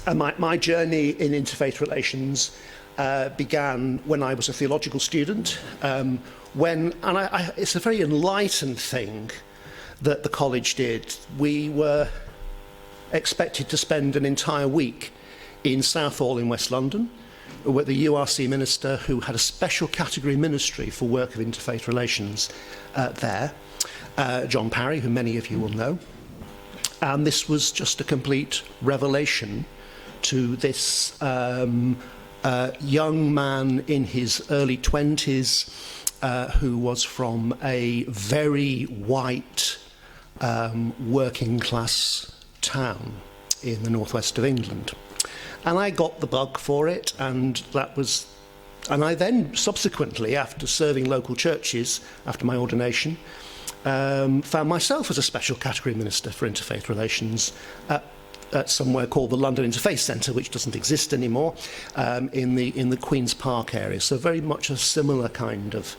And my journey in interfaith relations began when I was a theological student. It's a very enlightened thing that the college did. We were expected to spend an entire week in Southall in West London with the URC minister, who had a special category ministry for work of interfaith relations there, John Parry, who many of you will know. And this was just a complete revelation to this young man in his early 20s who was from a very white working class town in the northwest of England. And I got the bug for it, and I then subsequently, after serving local churches after my ordination, found myself as a special category minister for interfaith relations at somewhere called the London Interfaith Centre, which doesn't exist anymore, in the Queen's Park area. So very much a similar kind of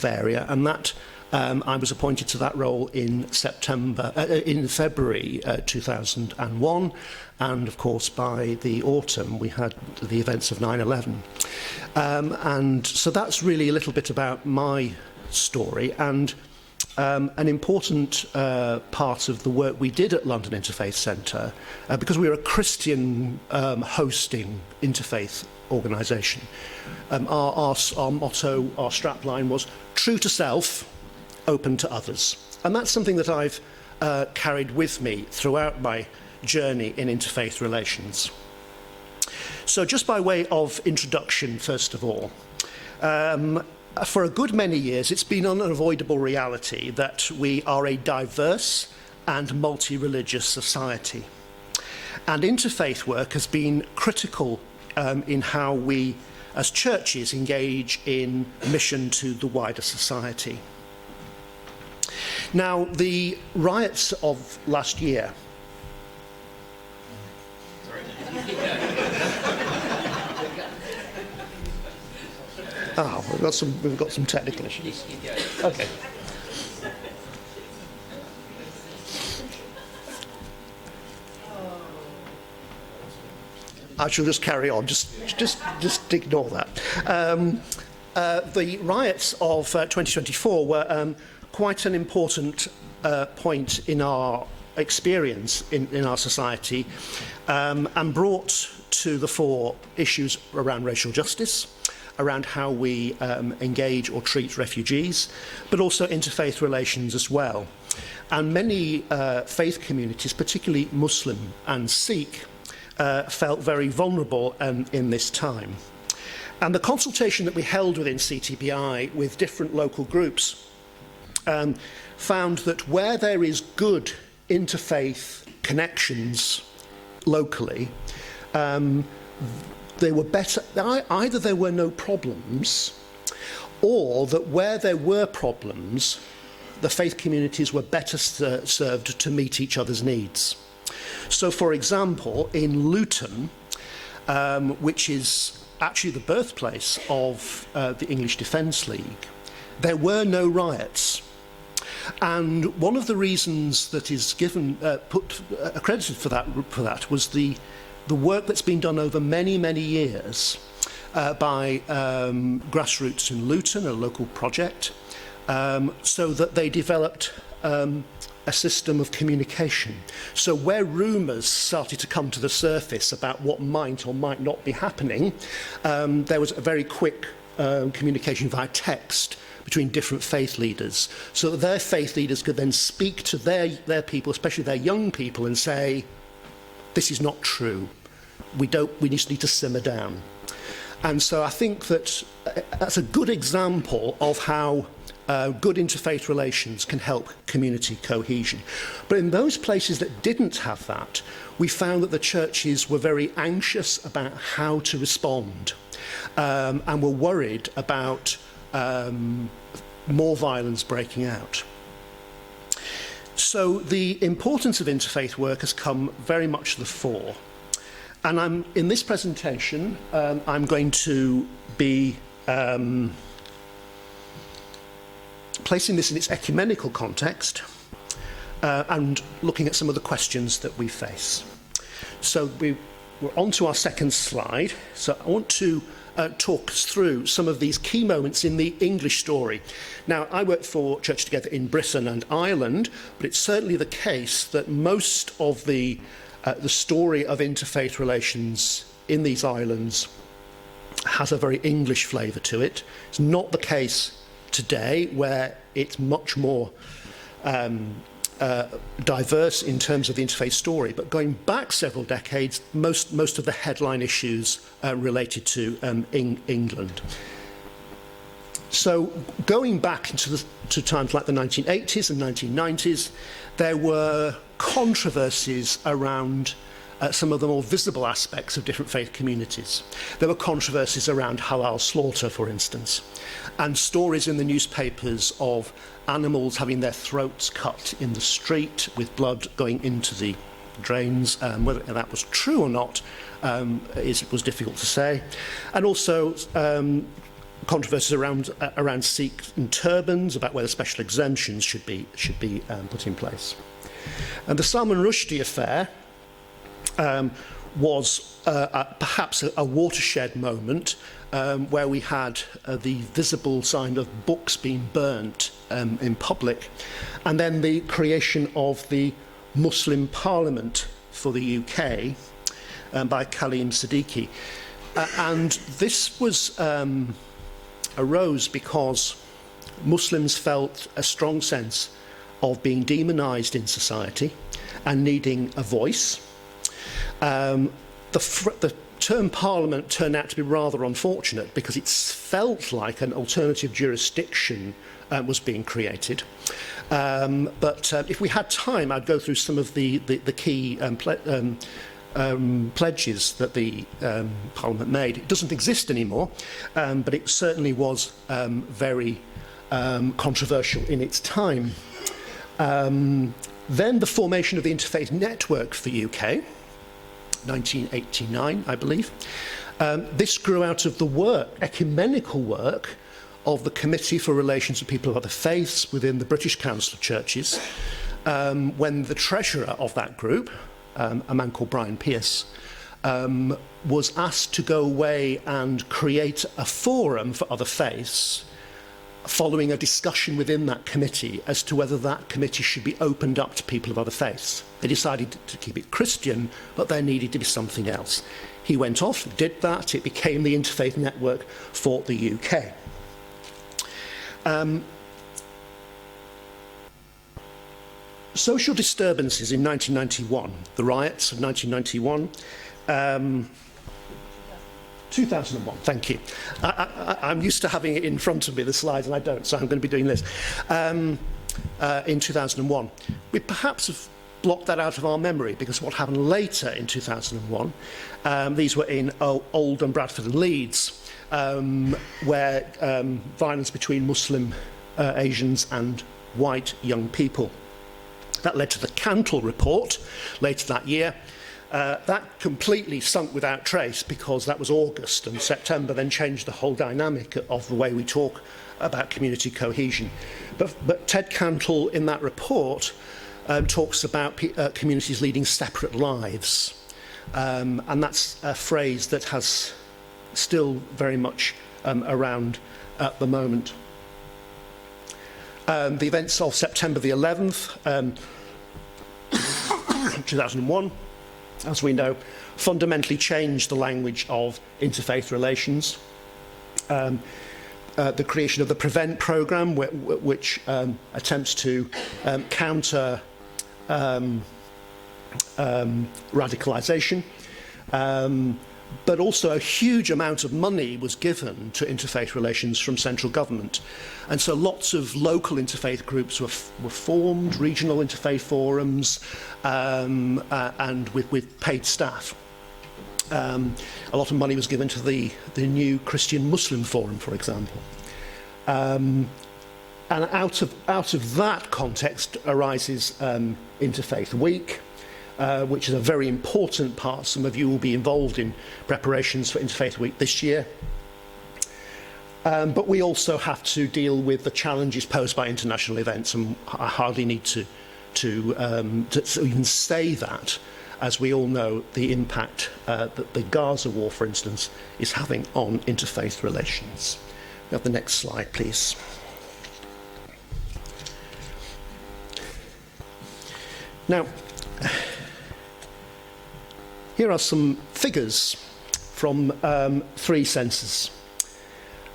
area, and that I was appointed to that role in February 2001, and of course by the autumn we had the events of 9/11, and so that's really a little bit about my story. And an important part of the work we did at London Interfaith Centre, because we were a Christian hosting interfaith organisation, our motto, our strapline was true to self, open to others. And that's something that I've carried with me throughout my journey in interfaith relations. So just by way of introduction, first of all, for a good many years, it's been an unavoidable reality that we are a diverse and multi-religious society. And interfaith work has been critical in how we, as churches, engage in mission to the wider society. Now, the riots of last year we've got some technical issues. Okay. I shall just carry on. Just ignore that. The riots of 2024 were quite an important point in our experience in our society, and brought to the fore issues around racial justice, around how we engage or treat refugees, but also interfaith relations as well. And many faith communities, particularly Muslim and Sikh, felt very vulnerable in this time. And the consultation that we held within CTBI with different local groups found that where there is good interfaith connections locally, they were better, either there were no problems, or that where there were problems, the faith communities were better served to meet each other's needs. So, for example, in Luton, which is actually the birthplace of the English Defence League, there were no riots. And one of the reasons that is given, accredited for that was the work that's been done over many, many years by grassroots in Luton, a local project, so that they developed a system of communication. So where rumours started to come to the surface about what might or might not be happening, there was a very quick communication via text between different faith leaders, so that their faith leaders could then speak to their people, especially their young people, and say, this is not true. We just need to simmer down. And so I think that that's a good example of how good interfaith relations can help community cohesion. But in those places that didn't have that, we found that the churches were very anxious about how to respond, and were worried about more violence breaking out. So the importance of interfaith work has come very much to the fore. And in this presentation, I'm going to be placing this in its ecumenical context, and looking at some of the questions that we face. So we're on to our second slide. So I want to talk us through some of these key moments in the English story. Now, I work for Church Together in Britain and Ireland, but it's certainly the case that most of the story of interfaith relations in these islands has a very English flavour to it. It's not the case today, where it's much more diverse in terms of the interfaith story, but going back several decades, most of the headline issues related to England. So going back to times like the 1980s and 1990s, there were controversies around some of the more visible aspects of different faith communities. There were controversies around halal slaughter, for instance, and stories in the newspapers of animals having their throats cut in the street with blood going into the drains. Whether that was true or not was difficult to say. And also controversies around Sikhs and turbans, about whether special exemptions should be put in place. And the Salman Rushdie affair was perhaps a watershed moment where we had the visible sign of books being burnt in public, and then the creation of the Muslim Parliament for the UK by Kaleem Siddiqui. And this arose because Muslims felt a strong sense of being demonised in society and needing a voice. The term Parliament turned out to be rather unfortunate because it felt like an alternative jurisdiction was being created. But if we had time, I'd go through some of the key pledges that the Parliament made. It doesn't exist anymore, but it certainly was very controversial in its time. Then the formation of the Interfaith Network for the UK, 1989, I believe. This grew out of the ecumenical work of the Committee for Relations with People of Other Faiths within the British Council of Churches, when the treasurer of that group, a man called Brian Pearce, was asked to go away and create a forum for other faiths, following a discussion within that committee as to whether that committee should be opened up to people of other faiths. They decided to keep it Christian, but there needed to be something else. He went off, did that, it became the Interfaith Network for the UK. Social disturbances in 1991, the riots of 1991, 2001, thank you. I'm used to having it in front of me, the slides, and I don't, so I'm going to be doing this. In 2001. We perhaps have blocked that out of our memory, because what happened later in 2001, these were in Oldham, Bradford and Leeds, where violence between Muslim Asians and white young people. That led to the Cantwell report later that year. That completely sunk without trace, because that was August, and September then changed the whole dynamic of the way we talk about community cohesion. But Ted Cantwell in that report talks about communities leading separate lives, and that's a phrase that has still very much around at the moment. The events of September the 11th, 2001, as we know, fundamentally changed the language of interfaith relations. The creation of the PREVENT programme, which attempts to counter radicalisation, but also a huge amount of money was given to interfaith relations from central government. And so lots of local interfaith groups were formed, regional interfaith forums, and with paid staff. A lot of money was given to the new Christian Muslim Forum, for example. And out of that context arises Interfaith Week, which is a very important part. Some of you will be involved in preparations for Interfaith Week this year. But we also have to deal with the challenges posed by international events, and I hardly need to even say that as we all know, the impact that the Gaza war, for instance, is having on interfaith relations. We have the next slide, please. Now, here are some figures from 3 censuses.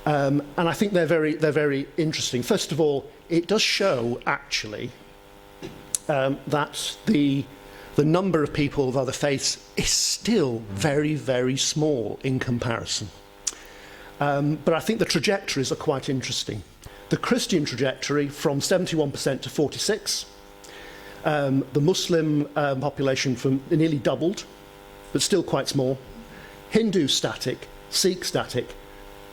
And I think they're very interesting. First of all, it does show, actually, that the number of people of other faiths is still very, very small in comparison. But I think the trajectories are quite interesting. The Christian trajectory from 71% to 46%. The Muslim population from nearly doubled, but still quite small. Hindu static, Sikh static,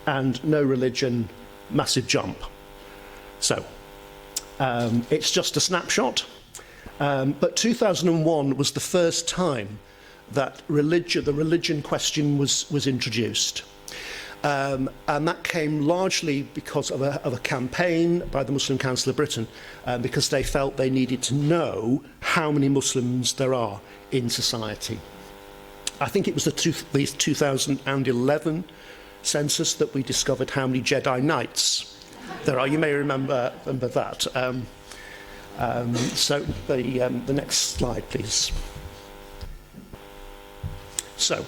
and no religion, massive jump. So, it's just a snapshot. But 2001 was the first time that the religion question was introduced. And that came largely because of a campaign by the Muslim Council of Britain, because they felt they needed to know how many Muslims there are in society. I think it was the 2011 census that we discovered how many Jedi Knights there are. You may remember that. So the next slide, please. So,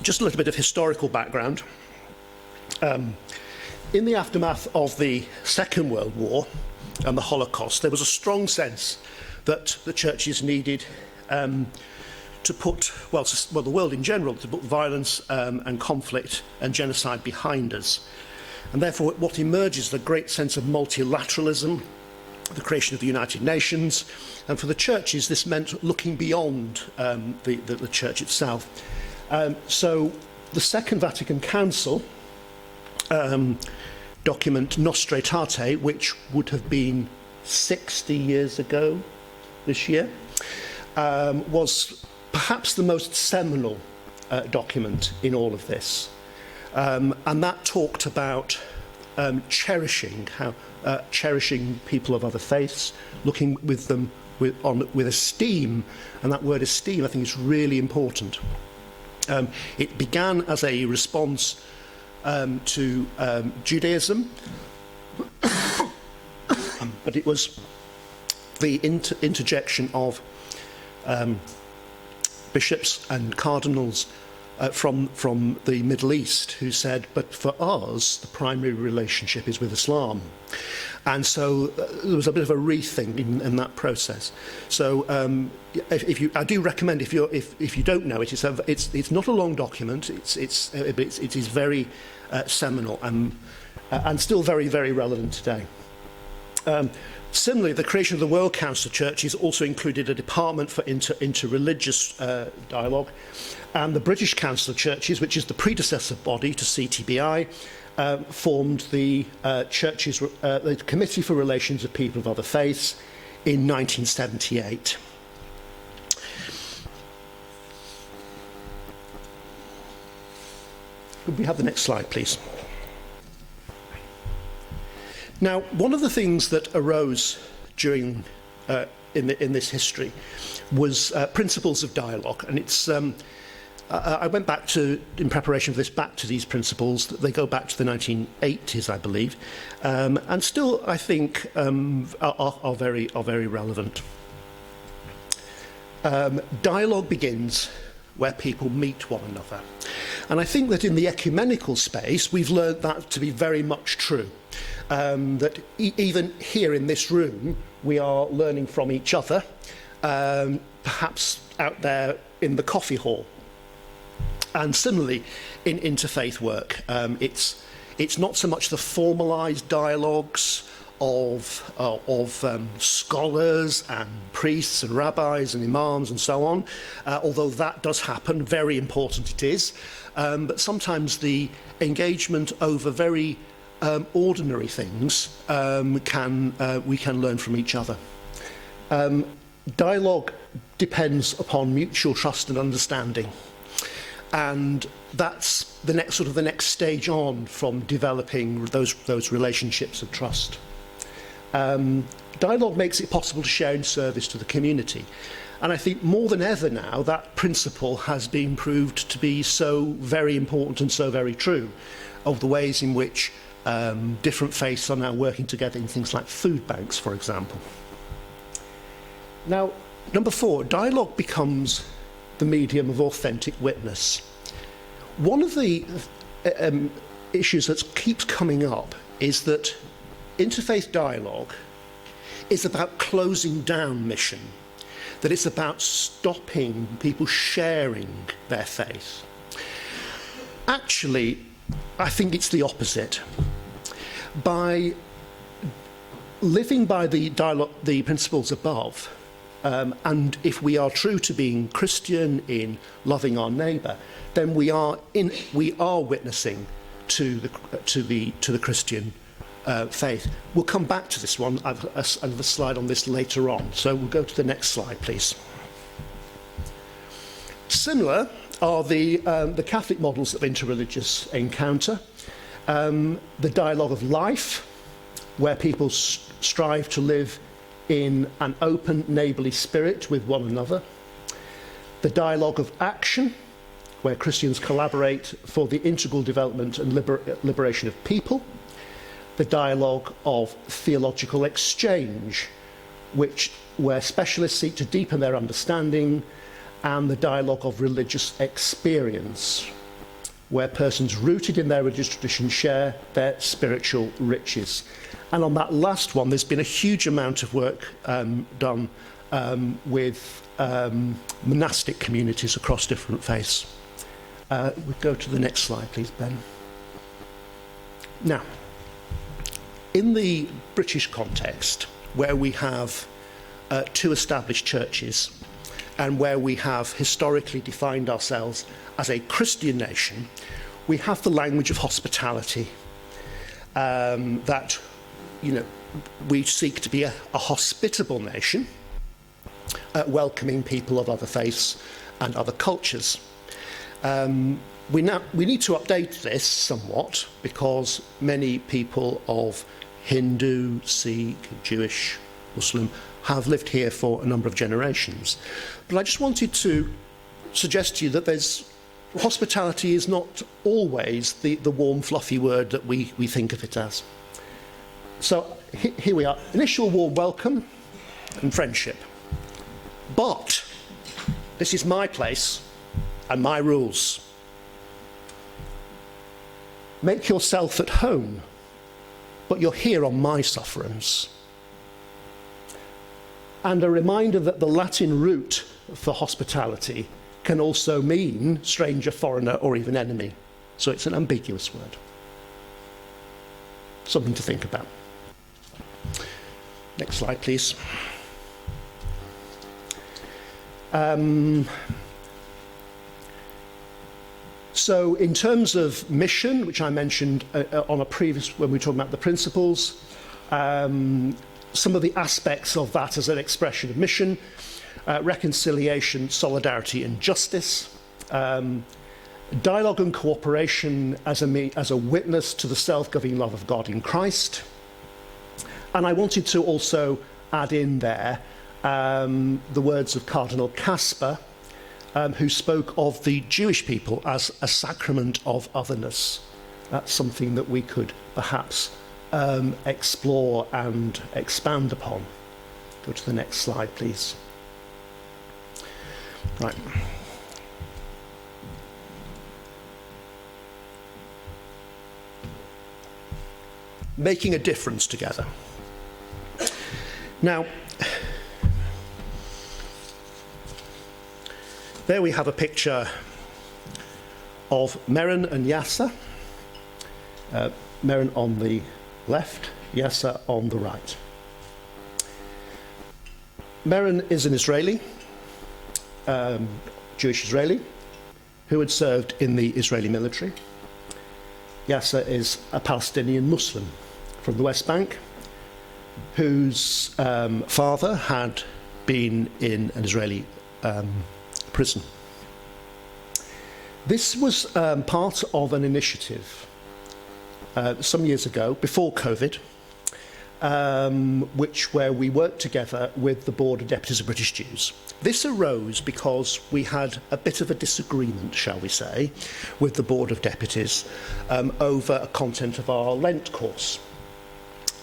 just a little bit of historical background. In the aftermath of the Second World War and the Holocaust, there was a strong sense that the churches needed to put, well, the world in general, to put violence and conflict and genocide behind us. And therefore, what emerges is a great sense of multilateralism, the creation of the United Nations, and for the churches, this meant looking beyond the church itself. So the Second Vatican Council document Nostra Aetate, which would have been 60 years ago this year, was perhaps the most seminal document in all of this. And that talked about cherishing people of other faiths, looking with them with esteem, and that word esteem I think is really important. It began as a response to Judaism, but it was the interjection of bishops and cardinals from the Middle East who said, but for us, the primary relationship is with Islam. And so there was a bit of a rethink in that process. So I do recommend, if you don't know it, it's not a long document. It is very seminal and still very, very relevant today. Similarly, the creation of the World Council of Churches also included a department for interreligious dialogue, and the British Council of Churches, which is the predecessor body to CTBI, formed the the Committee for Relations of People of Other Faiths in 1978. Could we have the next slide, please? Now, one of the things that arose during in this history was principles of dialogue, and it's. I went back to, in preparation for this, back to these principles. They go back to the 1980s, I believe, and still, I think, are very relevant. Dialogue begins where people meet one another, and I think that in the ecumenical space, we've learned that to be very much true. That even here in this room, we are learning from each other, perhaps out there in the coffee hall. And similarly, in interfaith work, it's not so much the formalised dialogues of scholars and priests and rabbis and imams and so on, although that does happen, very important it is, but sometimes the engagement over very ordinary things we can learn from each other. Dialogue depends upon mutual trust and understanding, and that's the next stage on from developing those relationships of trust. Dialogue makes it possible to share in service to the community. And I think more than ever now, that principle has been proved to be so very important and so very true, of the ways in which different faiths are now working together in things like food banks, for example. Now, number 4, dialogue becomes the medium of authentic witness. One of the issues that keeps coming up is that interfaith dialogue is about closing down mission, that it's about stopping people sharing their faith. Actually, I think it's the opposite. By living by the principles above, and if we are true to being Christian in loving our neighbour, then we are witnessing to the Christian faith. We'll come back to this one. I have a slide on this later on, so we'll go to the next slide, please. Similar are the Catholic models of interreligious encounter, the dialogue of life, where people strive to live in an open, neighbourly spirit with one another, the dialogue of action, where Christians collaborate for the integral development and liberation of people, the dialogue of theological exchange, where specialists seek to deepen their understanding, and the dialogue of religious experience, where persons rooted in their religious tradition share their spiritual riches. And on that last one, there's been a huge amount of work done with monastic communities across different faiths. We go to the next slide, please, Ben. Now, in the British context, where we have 2 established churches, and where we have historically defined ourselves as a Christian nation, we have the language of hospitality, that, we seek to be a hospitable nation, welcoming people of other faiths and other cultures. We need to update this somewhat, because many people of Hindu, Sikh, Jewish, Muslim have lived here for a number of generations. But I just wanted to suggest to you that hospitality is not always the warm, fluffy word that we think of it as. So here we are, initial warm welcome and friendship. But this is my place and my rules. Make yourself at home, but you're here on my sufferance. And a reminder that the Latin root for hospitality can also mean stranger, foreigner, or even enemy. So it's an ambiguous word. Something to think about. Next slide, please. So in terms of mission, which I mentioned on a previous, when we were talking about the principles, some of the aspects of that as an expression of mission, reconciliation, solidarity and justice, dialogue and cooperation as a witness to the self-governing love of God in Christ. And I wanted to also add in there the words of Cardinal Casper, who spoke of the Jewish people as a sacrament of otherness. That's something that we could perhaps explore and expand upon. Go to the next slide, please. Right. Making a difference together. Now, there we have a picture of Meren and Yasser. Meren on the left, Yasser on the right. Meren is an Israeli, Jewish Israeli, who had served in the Israeli military. Yasser is a Palestinian Muslim from the West Bank, whose father had been in an Israeli prison. This was part of an initiative some years ago, before COVID, where we worked together with the Board of Deputies of British Jews. This arose because we had a bit of a disagreement, shall we say, with the Board of Deputies over a content of our Lent course.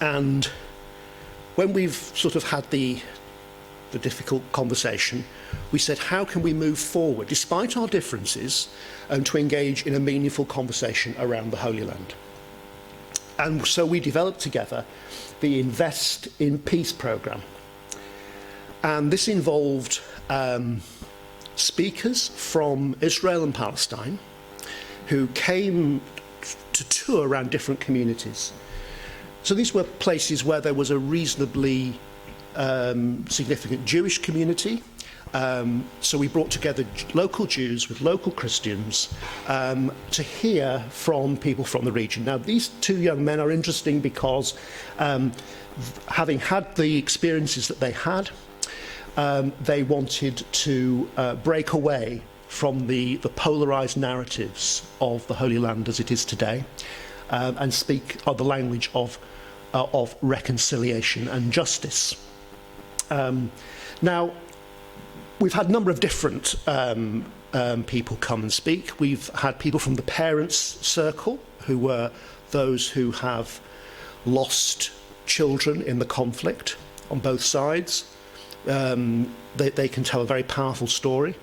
And when we've sort of had the difficult conversation, we said, how can we move forward, despite our differences, to engage in a meaningful conversation around the Holy Land? And so we developed together the Invest in Peace programme. And this involved speakers from Israel and Palestine who came to tour around different communities. So these were places where there was a reasonably significant Jewish community. So we brought together local Jews with local Christians to hear from people from the region. Now, these two young men are interesting because having had the experiences that they had, they wanted to break away from the polarised narratives of the Holy Land as it is today and speak of the language of reconciliation and justice. Now, we've had a number of different people come and speak. We've had people from the parents' circle, who were those who have lost children in the conflict on both sides. They can tell a very powerful story.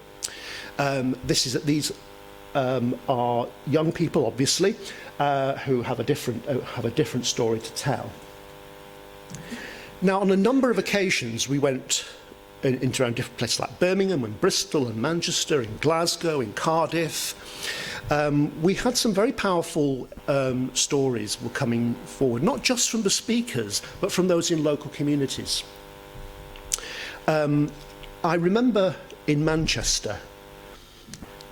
These are young people, obviously, who have a different story to tell. Now, on a number of occasions, we went into around different places like Birmingham and Bristol and Manchester, in Glasgow, in Cardiff. We had some very powerful stories were coming forward, not just from the speakers, but from those in local communities. I remember in Manchester,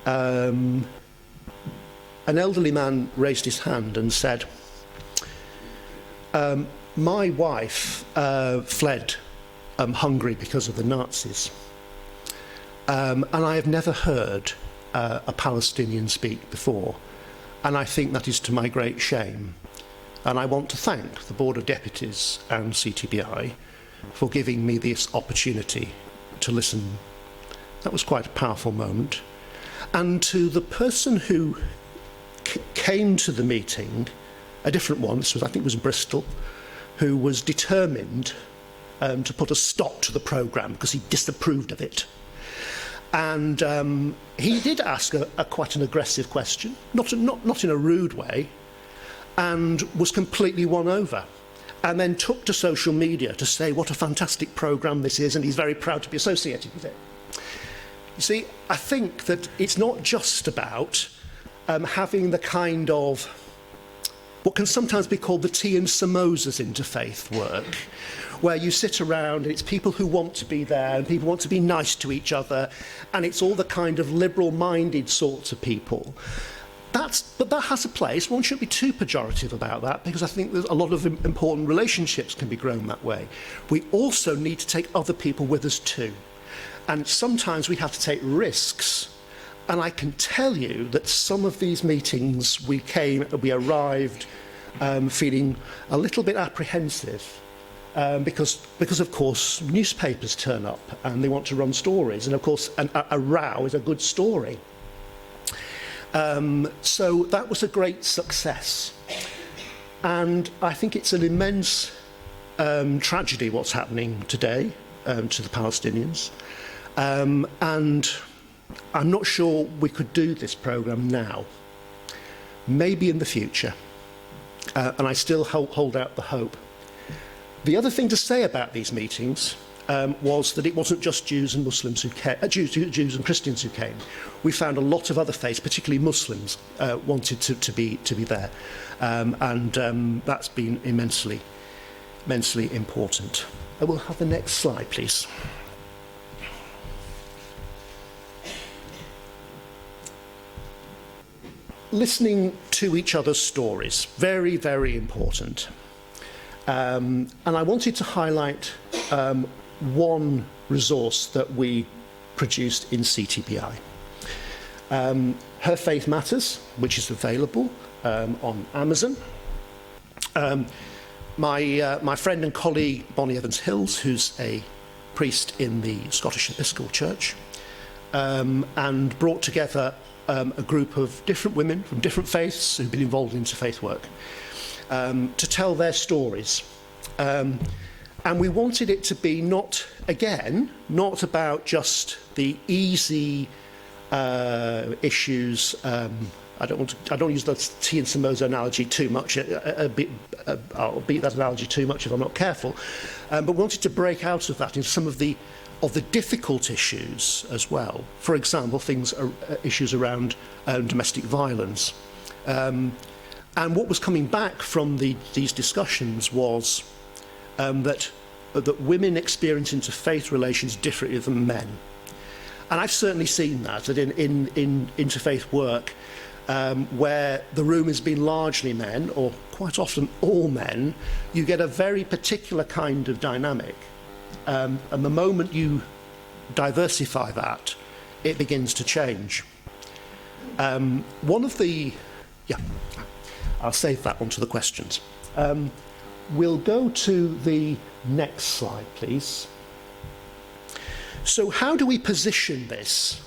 an elderly man raised his hand and said, my wife fled Hungary because of the Nazis, and I have never heard a Palestinian speak before, and I think that is to my great shame, and I want to thank the Board of Deputies and CTBI for giving me this opportunity to listen. That was quite a powerful moment. And to the person who came to the meeting, a different one, this was, I think it was Bristol, who was determined to put a stop to the programme because he disapproved of it. And he did ask quite an aggressive question, not in a rude way, and was completely won over. And then took to social media to say what a fantastic programme this is, and he's very proud to be associated with it. You see, I think that it's not just about having the kind of what can sometimes be called the tea and samosas interfaith work, where you sit around and it's people who want to be there and people want to be nice to each other, and it's all the kind of liberal-minded sorts of people. But that has a place. One shouldn't be too pejorative about that, because I think there's a lot of important relationships can be grown that way. We also need to take other people with us too. And sometimes we have to take risks. And I can tell you that some of these meetings we arrived feeling a little bit apprehensive because of course newspapers turn up and they want to run stories, and of course a row is a good story. So that was a great success, and I think it's an immense tragedy what's happening today to the Palestinians, and I'm not sure we could do this programme now. Maybe in the future, and I still hold out the hope. The other thing to say about these meetings was that it wasn't just Jews and Muslims who came, Jews and Christians who came. We found a lot of other faiths, particularly Muslims, wanted to be there, and that's been immensely important. We'll have the next slide, please. Listening to each other's stories, very, very important. And I wanted to highlight one resource that we produced in CTBI. Her Faith Matters, which is available on Amazon. My friend and colleague Bonnie Evans-Hills, who's a priest in the Scottish Episcopal Church, and brought together a group of different women from different faiths who've been involved in interfaith work to tell their stories. And we wanted it to be not about just the easy issues. I don't want to use the tea and samosa analogy too much. I'll beat that analogy too much if I'm not careful. But we wanted to break out of that into some of the difficult issues as well. For example, issues around domestic violence. And what was coming back from these discussions was that women experience interfaith relations differently than men. And I've certainly seen that in interfaith work, where the room has been largely men, or quite often all men, you get a very particular kind of dynamic. And the moment you diversify that, it begins to change. I'll save that one to the questions. We'll go to the next slide, please. So how do we position this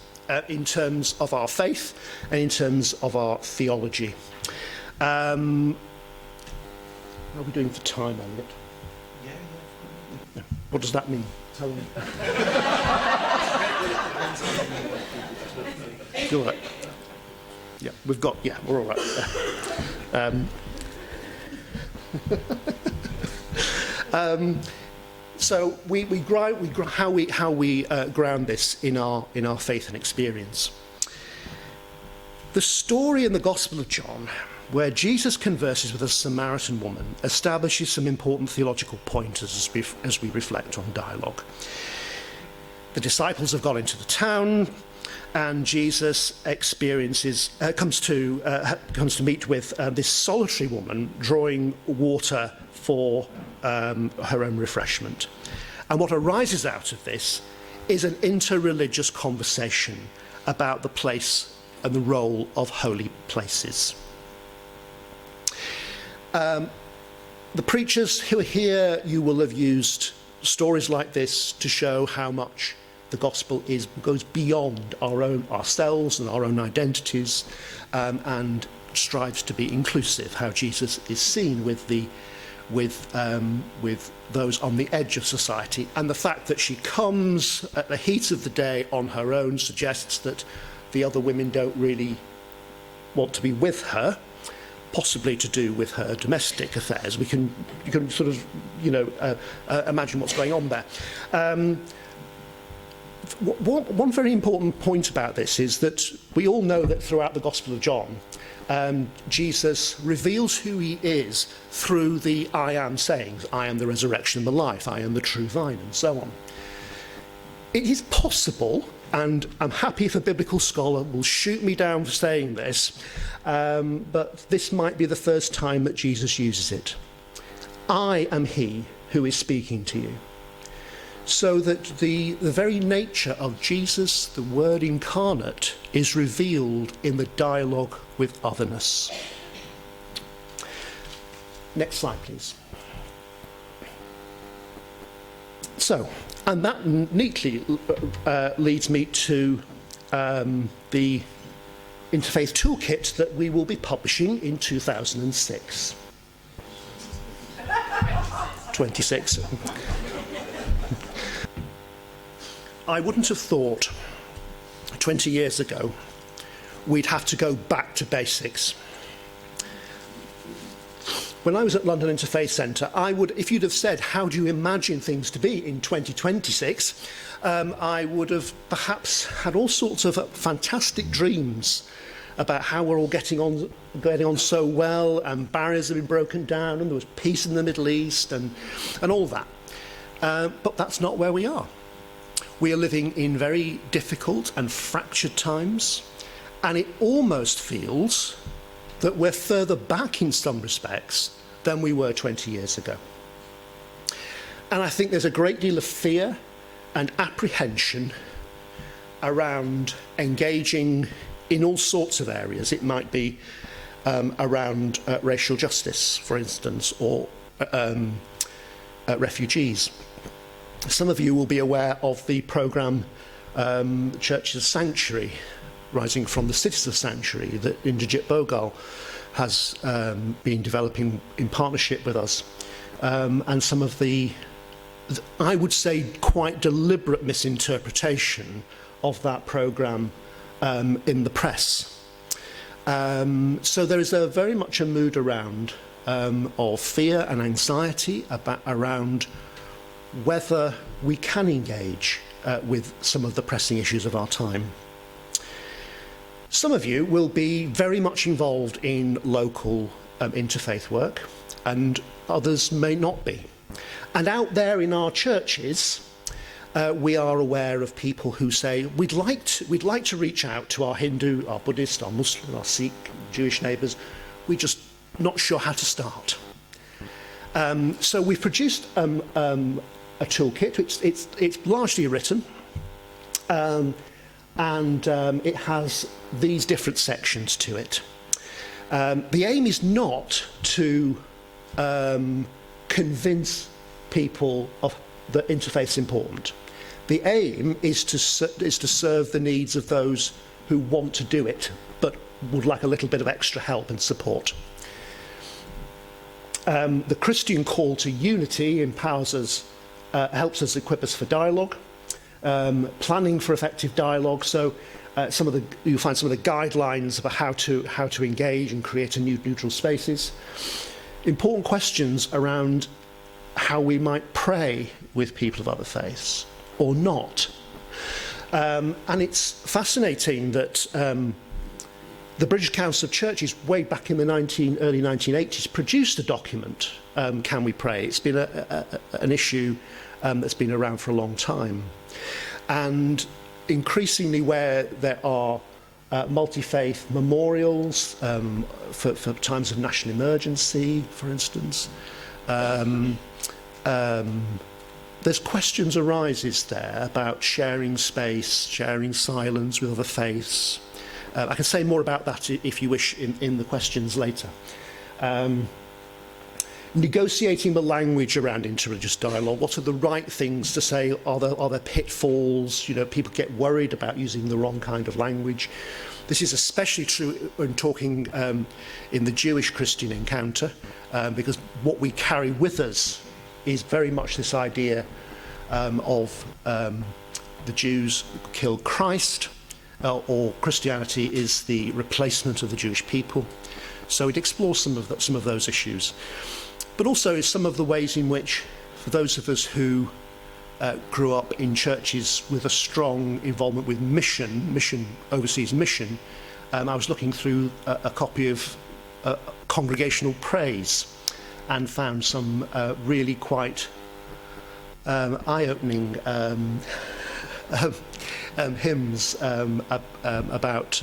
in terms of our faith and in terms of our theology? How are we doing for time, Elliot? Yeah. What does that mean? Tell me. You're all right. Yeah, we're all right. So how we ground this in our faith and experience. The story in the Gospel of John, where Jesus converses with a Samaritan woman, establishes some important theological pointers as we reflect on dialogue. The disciples have gone into the town, and Jesus comes to meet with this solitary woman drawing water for her own refreshment. And what arises out of this is an interreligious conversation about the place and the role of holy places. The preachers who are here, you will have used stories like this to show how much the gospel goes beyond ourselves and our own identities, and strives to be inclusive. How Jesus is seen with those on the edge of society, and the fact that she comes at the heat of the day on her own suggests that the other women don't really want to be with her, possibly to do with her domestic affairs. You can sort of imagine what's going on there. One very important point about this is that we all know that throughout the Gospel of John, Jesus reveals who he is through the I am sayings. I am the resurrection and the life. I am the true vine, and so on. It is possible, and I'm happy if a biblical scholar will shoot me down for saying this, but this might be the first time that Jesus uses it. I am he who is speaking to you. So that the very nature of Jesus, the Word incarnate, is revealed in the dialogue with otherness. Next slide, please. So, and that neatly leads me to the Interfaith Toolkit that we will be publishing in 2006. 26. I wouldn't have thought 20 years ago we'd have to go back to basics. When I was at London Interfaith Centre, if you'd have said, how do you imagine things to be in 2026, I would have perhaps had all sorts of fantastic dreams about how we're all getting on so well, and barriers have been broken down, and there was peace in the Middle East, and all that. But that's not where we are. We are living in very difficult and fractured times, and it almost feels that we're further back in some respects than we were 20 years ago. And I think there's a great deal of fear and apprehension around engaging in all sorts of areas. It might be around racial justice, for instance, or refugees. Some of you will be aware of the programme Churches of Sanctuary, rising from the cities of sanctuary, that Indrajit Bogal has been developing in partnership with us. And some of the, I would say, quite deliberate misinterpretation of that programme in the press. So there is very much a mood around of fear and anxiety around whether we can engage with some of the pressing issues of our time. Some of you will be very much involved in local interfaith work, and others may not be. And out there in our churches, we are aware of people who say, we'd like to reach out to our Hindu, our Buddhist, our Muslim, our Sikh, Jewish neighbours. We're just not sure how to start. So we've produced a toolkit. It's largely written, and it has these different sections to it. The aim is not to convince people that interfaith is important. The aim is to serve the needs of those who want to do it, but would like a little bit of extra help and support. The Christian call to unity empowers us, helps us equip us for dialogue, planning for effective dialogue. So you'll find some of the guidelines about how to engage and create neutral spaces. Important questions around how we might pray with people of other faiths or not. And it's fascinating that the British Council of Churches, way back in the early 1980s, produced a document, Can We Pray? It's been an issue that's been around for a long time. And increasingly where there are multi-faith memorials for times of national emergency, for instance, there's questions arises there about sharing space, sharing silence with other faiths. I can say more about that if you wish in the questions later. Negotiating the language around interreligious dialogue. What are the right things to say? Are there pitfalls? You know, people get worried about using the wrong kind of language. This is especially true when talking in the Jewish-Christian encounter, because what we carry with us is very much this idea of the Jews killed Christ, or Christianity is the replacement of the Jewish people. So it explores some of those issues. But also some of the ways in which, for those of us who grew up in churches with a strong involvement with overseas mission, I was looking through a copy of Congregational Praise and found some really quite eye-opening hymns about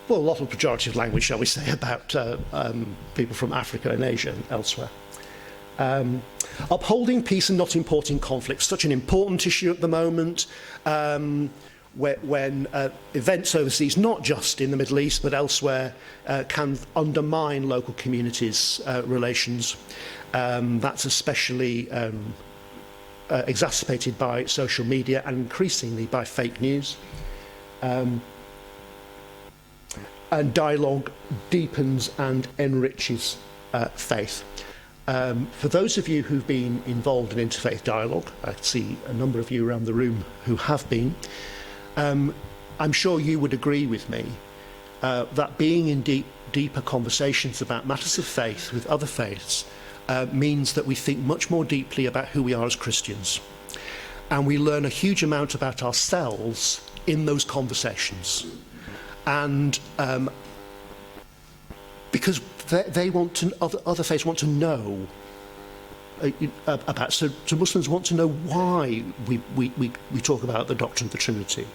well, a lot of pejorative language, shall we say, about people from Africa and Asia and elsewhere. Upholding peace and not importing conflict, such an important issue at the moment, when events overseas, not just in the Middle East but elsewhere, can undermine local communities' relations. That's especially exacerbated by social media and increasingly by fake news. And dialogue deepens and enriches faith. For those of you who've been involved in interfaith dialogue, I see a number of you around the room who have been, I'm sure you would agree with me that being in deeper conversations about matters of faith with other faiths means that we think much more deeply about who we are as Christians. And we learn a huge amount about ourselves in those conversations. And because they want to, other faiths want to know about. So Muslims want to know why we talk about the doctrine of the Trinity.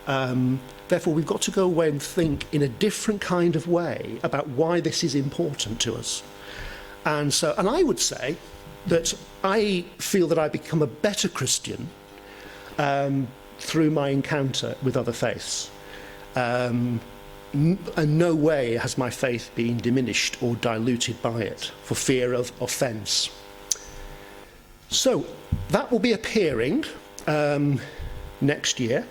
Therefore, we've got to go away and think in a different kind of way about why this is important to us. And I would say that I feel that I become a better Christian through my encounter with other faiths. And no way has my faith been diminished or diluted by it for fear of offence. So that will be appearing next year.